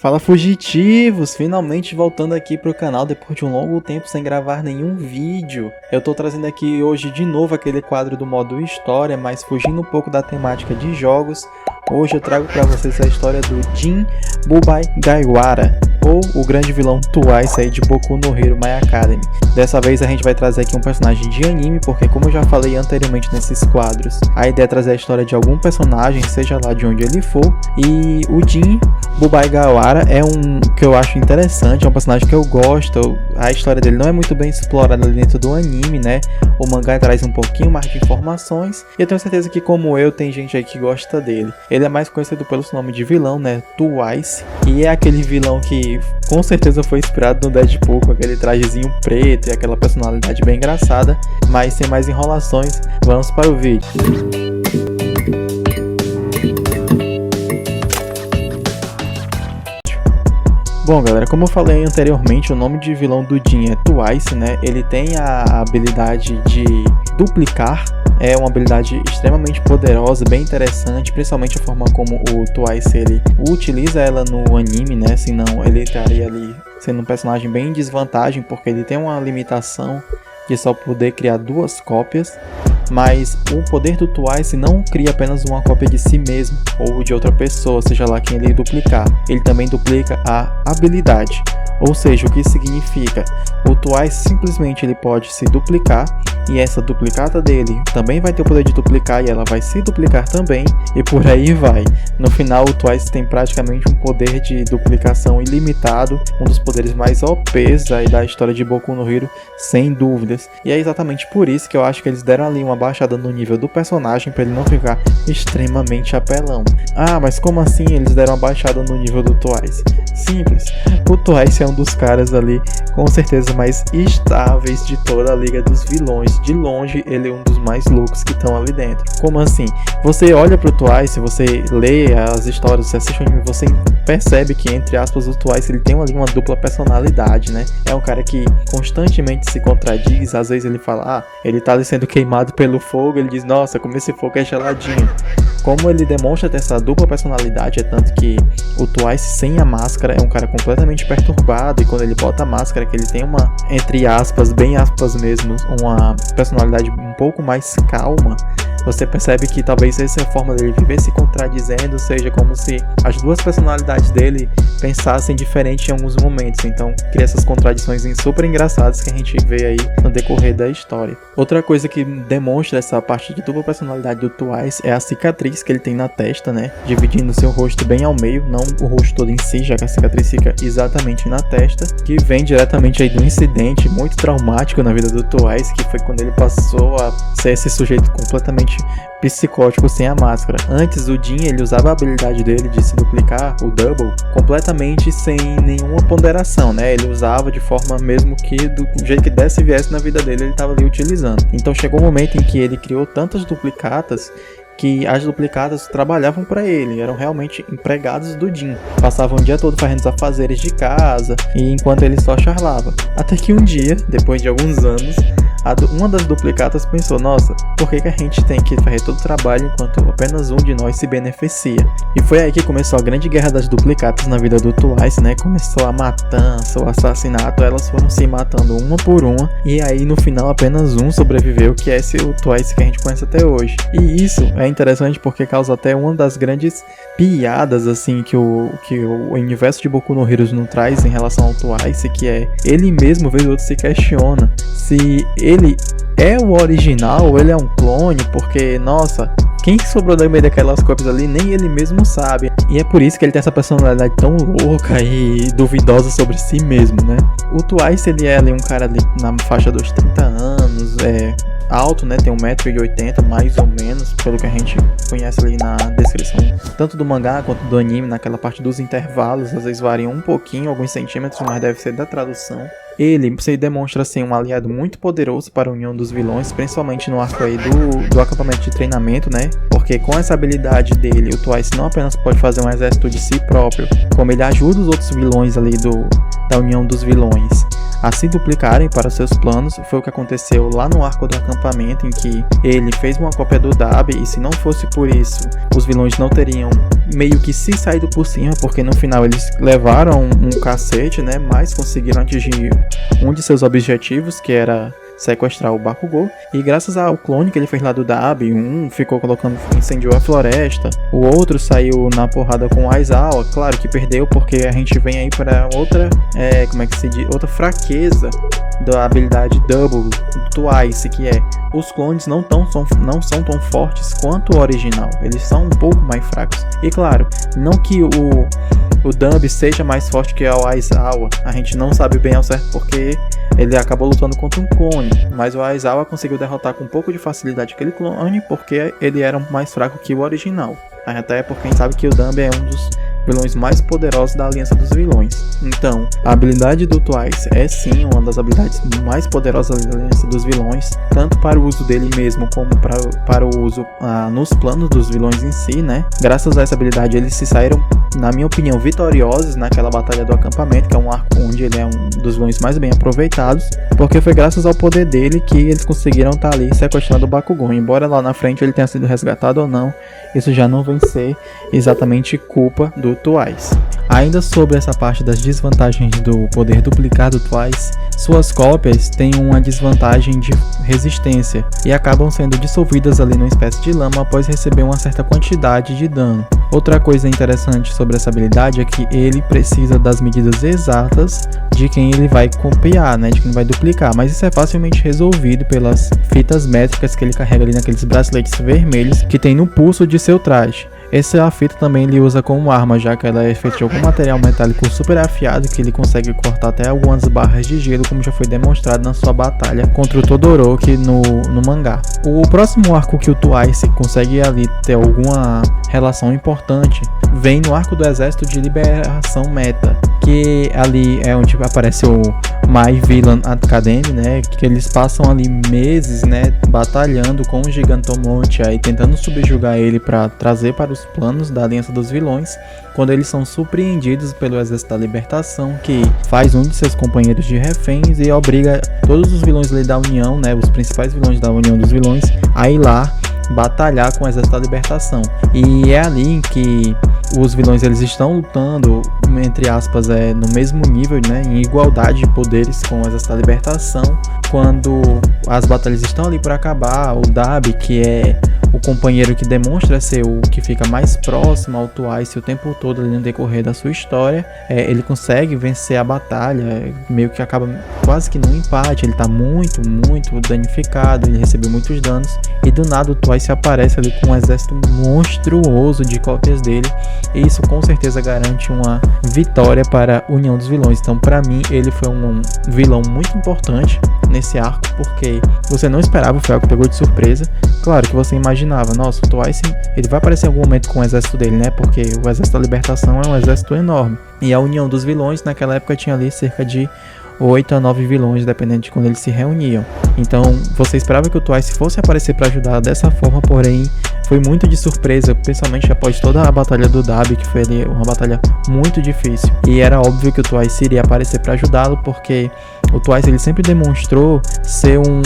Fala fugitivos, finalmente voltando aqui pro canal depois de um longo tempo sem gravar nenhum vídeo. Eu tô trazendo aqui hoje de novo aquele quadro do modo história, mas fugindo um pouco da temática de jogos. Hoje eu trago pra vocês a história do Jin Bubai Gaiwara, ou o grande vilão Twice aí de Boku no Hero My Academy. Dessa vez a gente vai trazer aqui um personagem de anime, porque como eu já falei anteriormente nesses quadros, a ideia é trazer a história de algum personagem, seja lá de onde ele for, e o Jin Bubai Gaiwara é um que eu acho interessante, é um personagem que eu gosto. A história dele não é muito bem explorada dentro do anime, né? O mangá traz um pouquinho mais de informações, e eu tenho certeza que como eu, tem gente aí que gosta dele. Ele é mais conhecido pelo seu nome de vilão, né? Twice, e é aquele vilão que com certeza foi inspirado no Deadpool, com aquele trajezinho preto e aquela personalidade bem engraçada. Mas sem mais enrolações, vamos para o vídeo. Bom galera, como eu falei anteriormente, o nome de vilão do Jin é Twice, né? Ele tem a habilidade de duplicar. É uma habilidade extremamente poderosa, bem interessante, principalmente a forma como o Twice ele utiliza ela no anime, né? Senão ele estaria ali sendo um personagem bem em desvantagem, porque ele tem uma limitação de só poder criar duas cópias. Mas o poder do Twice não cria apenas uma cópia de si mesmo ou de outra pessoa, seja lá quem ele duplicar. Ele também duplica a habilidade. Ou seja, o que significa? O Twice simplesmente ele pode se duplicar, e essa duplicata dele também vai ter o poder de duplicar, e ela vai se duplicar também, e por aí vai. No final o Twice tem praticamente um poder de duplicação ilimitado, um dos poderes mais OPs aí da história de Boku no Hero, sem dúvidas. E é exatamente por isso que eu acho que eles deram ali uma baixada no nível do personagem, para ele não ficar extremamente apelão. Ah, mas como assim eles deram uma baixada no nível do Twice? Simples, o Twice é um dos caras ali com certeza mais estáveis de toda a liga dos vilões. De longe ele é um dos mais loucos que estão ali dentro. Como assim? Você olha pro Twice, você lê as histórias, você assiste o anime, você percebe que, entre aspas, o Twice ele tem ali uma dupla personalidade, né? É um cara que constantemente se contradiz. Às vezes ele fala, ele tá ali sendo queimado pelo fogo, ele diz, nossa, como esse fogo é geladinho. Como ele demonstra ter essa dupla personalidade, é tanto que o Twice sem a máscara é um cara completamente perturbado, e quando ele bota a máscara, que ele tem uma, entre aspas, bem aspas mesmo, uma personalidade um pouco mais calma, você percebe que talvez essa forma dele viver se contradizendo seja como se as duas personalidades dele pensassem diferente em alguns momentos. Então cria essas contradições super engraçadas que a gente vê aí no decorrer da história. Outra coisa que demonstra essa parte de dupla personalidade do Twice é a cicatriz que ele tem na testa, né? Dividindo seu rosto bem ao meio, não o rosto todo em si, já que a cicatriz fica exatamente na testa, que vem diretamente aí do incidente muito traumático na vida do Twice, que foi quando ele passou a ser esse sujeito completamente psicótico sem a máscara. Antes o Jin ele usava a habilidade dele de se duplicar, o Double, completamente sem nenhuma ponderação, né? Ele usava de forma mesmo que do jeito que desse e viesse na vida dele, ele estava ali utilizando. Então chegou um momento em que ele criou tantas duplicatas que as duplicadas trabalhavam para ele, eram realmente empregados do Jin. Passavam o dia todo fazendo os afazeres de casa, e enquanto ele só charlava. Até que um dia, depois de alguns anos, uma das duplicatas pensou, nossa, por que a gente tem que fazer todo o trabalho enquanto apenas um de nós se beneficia? E foi aí que começou a grande guerra das duplicatas na vida do Twice, né? Começou a matança, o assassinato, elas foram se matando uma por uma, e aí no final apenas um sobreviveu, que é esse o Twice que a gente conhece até hoje. E isso é interessante porque causa até uma das grandes piadas assim que o universo de Boku no Hero não traz em relação ao Twice, que é ele mesmo vez ou outra se questiona se ele é o original ou ele é um clone, porque nossa, quem sobrou no meio daquelas cópias ali nem ele mesmo sabe. E é por isso que ele tem essa personalidade tão louca e duvidosa sobre si mesmo, né? O Twice ele é ali um cara ali na faixa dos 30 anos, alto, né? Tem 1,80 m mais ou menos, pelo que a gente conhece ali na descrição, tanto do mangá quanto do anime, naquela parte dos intervalos, às vezes variam um pouquinho, alguns centímetros, mas deve ser da tradução. Ele se demonstra ser um aliado muito poderoso para a união dos vilões, principalmente no arco aí do acampamento de treinamento, né? Porque com essa habilidade dele, o Twice não apenas pode fazer um exército de si próprio, como ele ajuda os outros vilões ali da união dos vilões a se duplicarem para seus planos. Foi o que aconteceu lá no arco do acampamento, em que ele fez uma cópia do Dabi, e se não fosse por isso, os vilões não teriam meio que se saído por cima, porque no final eles levaram um cacete, né, mas conseguiram atingir um de seus objetivos, que era sequestrar o Bakugou, e graças ao clone que ele fez lá do Dabi, um ficou colocando, incendiou a floresta, o outro saiu na porrada com o Aizawa, claro que perdeu porque a gente vem aí para outra, outra fraqueza da habilidade Double do Twice, que é os clones não são tão fortes quanto o original, eles são um pouco mais fracos, e claro, não que o Dabi seja mais forte que o Aizawa, a gente não sabe bem ao certo porque ele acabou lutando contra um clone, mas o Aizawa conseguiu derrotar com um pouco de facilidade aquele clone porque ele era mais fraco que o original. Até porque a gente sabe que o Dabi é um dos vilões mais poderosos da Aliança dos Vilões. Então, a habilidade do Twice é sim uma das habilidades mais poderosas da Aliança dos Vilões, tanto para o uso dele mesmo como para o uso nos planos dos vilões em si, né? Graças a essa habilidade eles se saíram, na minha opinião, vitoriosos naquela batalha do acampamento, que é um arco onde ele é um dos vilões mais bem aproveitados, porque foi graças ao poder dele que eles conseguiram estar ali sequestrando o Bakugou. Embora lá na frente ele tenha sido resgatado ou não, isso já não vem ser exatamente culpa do Twice. Ainda sobre essa parte das desvantagens do poder duplicar do Twice, suas cópias têm uma desvantagem de resistência e acabam sendo dissolvidas ali numa espécie de lama após receber uma certa quantidade de dano. Outra coisa interessante sobre essa habilidade é que ele precisa das medidas exatas de quem ele vai copiar, né, de quem vai duplicar, mas isso é facilmente resolvido pelas fitas métricas que ele carrega ali naqueles braceletes vermelhos que tem no pulso de seu traje. Essa fita também ele usa como arma, já que ela é feita de algum material metálico super afiado que ele consegue cortar até algumas barras de gelo, como já foi demonstrado na sua batalha contra o Todoroki no mangá. O próximo arco que o Twice consegue ali ter alguma relação importante vem no arco do Exército de Liberação Meta, que ali é onde aparece o My Villain Academy, né, que eles passam ali meses, né, batalhando com o Gigantomachia e tentando subjugar ele para trazer para os planos da Aliança dos Vilões, quando eles são surpreendidos pelo Exército da Libertação, que faz um de seus companheiros de reféns e obriga todos os vilões da União, né, os principais vilões da União dos Vilões, a ir lá batalhar com o Exército da Libertação. E é ali que os vilões eles estão lutando, entre aspas, no mesmo nível, né, em igualdade de poderes com o Exército da Libertação. Quando as batalhas estão ali por acabar, o Dabi, que é o companheiro que demonstra ser o que fica mais próximo ao Twice o tempo todo ali no decorrer da sua história, ele consegue vencer a batalha, meio que acaba quase que num empate. Ele tá muito danificado, ele recebeu muitos danos, e do nada o Twice aparece ali com um exército monstruoso de cópias dele, e isso com certeza garante uma vitória para a União dos Vilões. Então, para mim, ele foi um vilão muito importante nesse arco, porque você não esperava, foi algo que pegou de surpresa. Claro que você imaginava, nossa, o Twice ele vai aparecer em algum momento com o exército dele, né, porque o Exército da Libertação é um exército enorme, e a União dos Vilões naquela época tinha ali cerca de 8 a 9 vilões, dependendo de quando eles se reuniam. Então você esperava que o Twice fosse aparecer para ajudar dessa forma, porém foi muito de surpresa, principalmente após toda a batalha do Dabi, que foi ali uma batalha muito difícil, e era óbvio que o Twice iria aparecer para ajudá-lo, porque o Twice ele sempre demonstrou ser um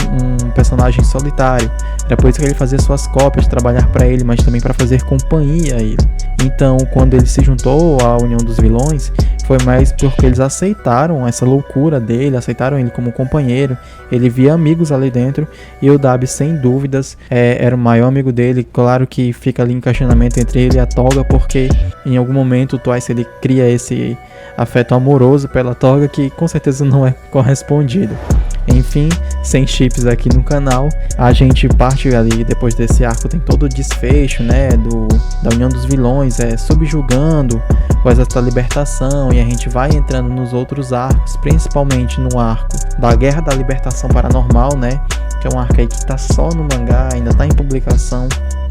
personagem solitário. Era por isso que ele fazia suas cópias, trabalhar para ele, mas também para fazer companhia a ele. Então, quando ele se juntou à União dos Vilões, foi mais porque eles aceitaram essa loucura dele, aceitaram ele como companheiro. Ele via amigos ali dentro, e o Dabi, sem dúvidas, era o maior amigo dele. Claro que fica ali em questionamento entre ele e a Toga, porque em algum momento o Twice ele cria esse afeto amoroso pela Toga, que com certeza não é correspondido. Enfim, sem chips aqui no canal, a gente parte ali, depois desse arco tem todo o desfecho, né, da União dos Vilões, subjugando o Exército da Libertação, e a gente vai entrando nos outros arcos, principalmente no arco da Guerra da Libertação Paranormal, né, que é um arco aí que tá só no mangá, ainda tá em publicação,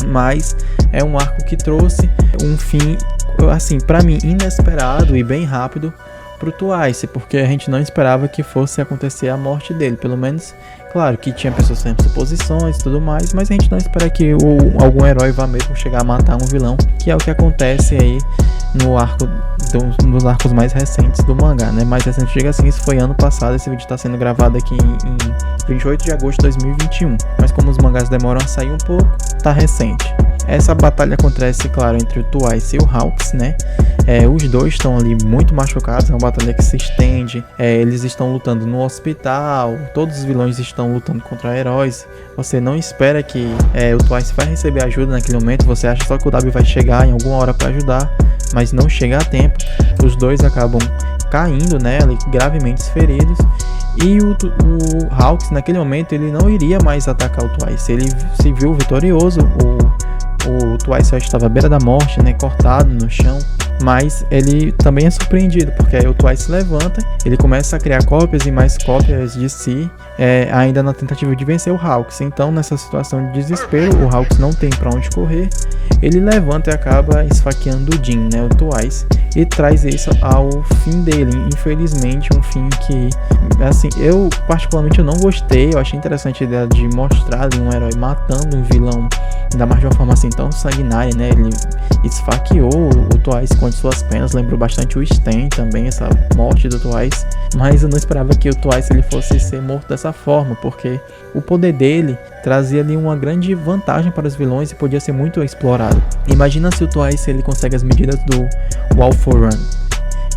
mas é um arco que trouxe um fim, assim, pra mim, inesperado e bem rápido pro Twice, porque a gente não esperava que fosse acontecer a morte dele, pelo menos, claro que tinha pessoas fazendo suposições e tudo mais, mas a gente não espera que algum herói vá mesmo chegar a matar um vilão, que é o que acontece aí no arco nos arcos mais recentes do mangá, né? Mais recente, diga assim, isso foi ano passado, esse vídeo está sendo gravado aqui em 28 de agosto de 2021, mas como os mangás demoram a sair um pouco, tá recente. Essa batalha acontece, claro, entre o Twice e o Hawks, né? Os dois estão ali muito machucados, é uma batalha que se estende, eles estão lutando no hospital, todos os vilões estão lutando contra heróis. Você não espera que o Twice vai receber ajuda naquele momento, você acha só que o W vai chegar em alguma hora para ajudar, mas não chega a tempo. Os dois acabam caindo, né, ali, gravemente feridos. E o Hawks, naquele momento, ele não iria mais atacar o Twice, ele se viu vitorioso. O Twice já estava à beira da morte, né, cortado no chão, mas ele também é surpreendido, porque aí o Twice levanta, ele começa a criar cópias e mais cópias de si, ainda na tentativa de vencer o Hawks. Então, nessa situação de desespero, o Hawks não tem para onde correr, ele levanta e acaba esfaqueando o Jin, né, o Twice, e traz isso ao fim dele. Infelizmente, um fim que, assim, eu particularmente eu não gostei. Eu achei interessante a ideia de mostrar ali um herói matando um vilão, ainda mais de uma forma assim tão sanguinária, né? Ele esfaqueou o Twice com as suas penas, lembrou bastante o Sten também, essa morte do Twice, mas eu não esperava que o Twice ele fosse ser morto dessa forma, porque o poder dele trazia ali uma grande vantagem para os vilões e podia ser muito explorado. Imagina se o Twice ele consegue as medidas do All for One,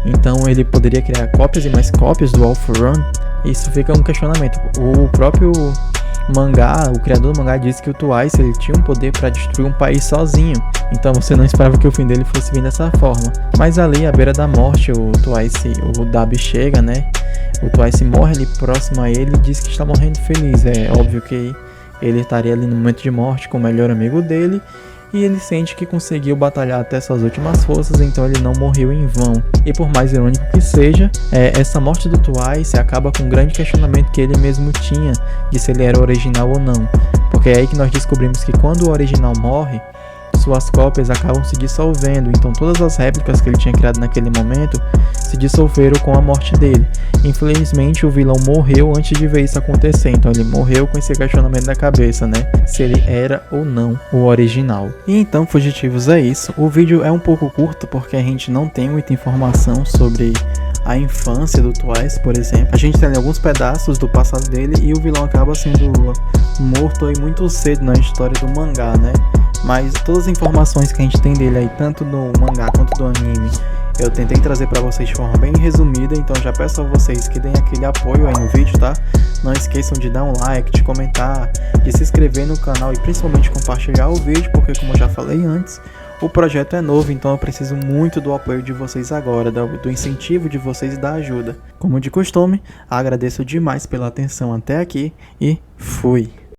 então ele poderia criar cópias e mais cópias do All for One. Isso fica um questionamento. O próprio mangá, o criador do mangá, disse que o Twice ele tinha um poder para destruir um país sozinho, então você não esperava que o fim dele fosse vir dessa forma. Mas ali à beira da morte, o W chega, né? O Twice morre ali próximo a ele e diz que está morrendo feliz. É óbvio que ele estaria ali no momento de morte com o melhor amigo dele, e ele sente que conseguiu batalhar até suas últimas forças, então ele não morreu em vão. E por mais irônico que seja, essa morte do Twice acaba com um grande questionamento que ele mesmo tinha de se ele era original ou não, porque é aí que nós descobrimos que quando o original morre, suas cópias acabam se dissolvendo, então todas as réplicas que ele tinha criado naquele momento se dissolveram com a morte dele. Infelizmente o vilão morreu antes de ver isso acontecer, então ele morreu com esse questionamento na cabeça, né, se ele era ou não o original. E então, fugitivos, é isso. O vídeo é um pouco curto porque a gente não tem muita informação sobre a infância do Twice, por exemplo. A gente tem ali alguns pedaços do passado dele e o vilão acaba sendo morto aí muito cedo na história do mangá, né? Mas todas as informações que a gente tem dele aí, tanto no mangá quanto do anime, eu tentei trazer pra vocês de forma bem resumida, então já peço a vocês que deem aquele apoio aí no vídeo, tá? Não esqueçam de dar um like, de comentar, de se inscrever no canal e principalmente compartilhar o vídeo, porque como eu já falei antes, o projeto é novo, então eu preciso muito do apoio de vocês agora, do incentivo de vocês e da ajuda. Como de costume, agradeço demais pela atenção até aqui e fui!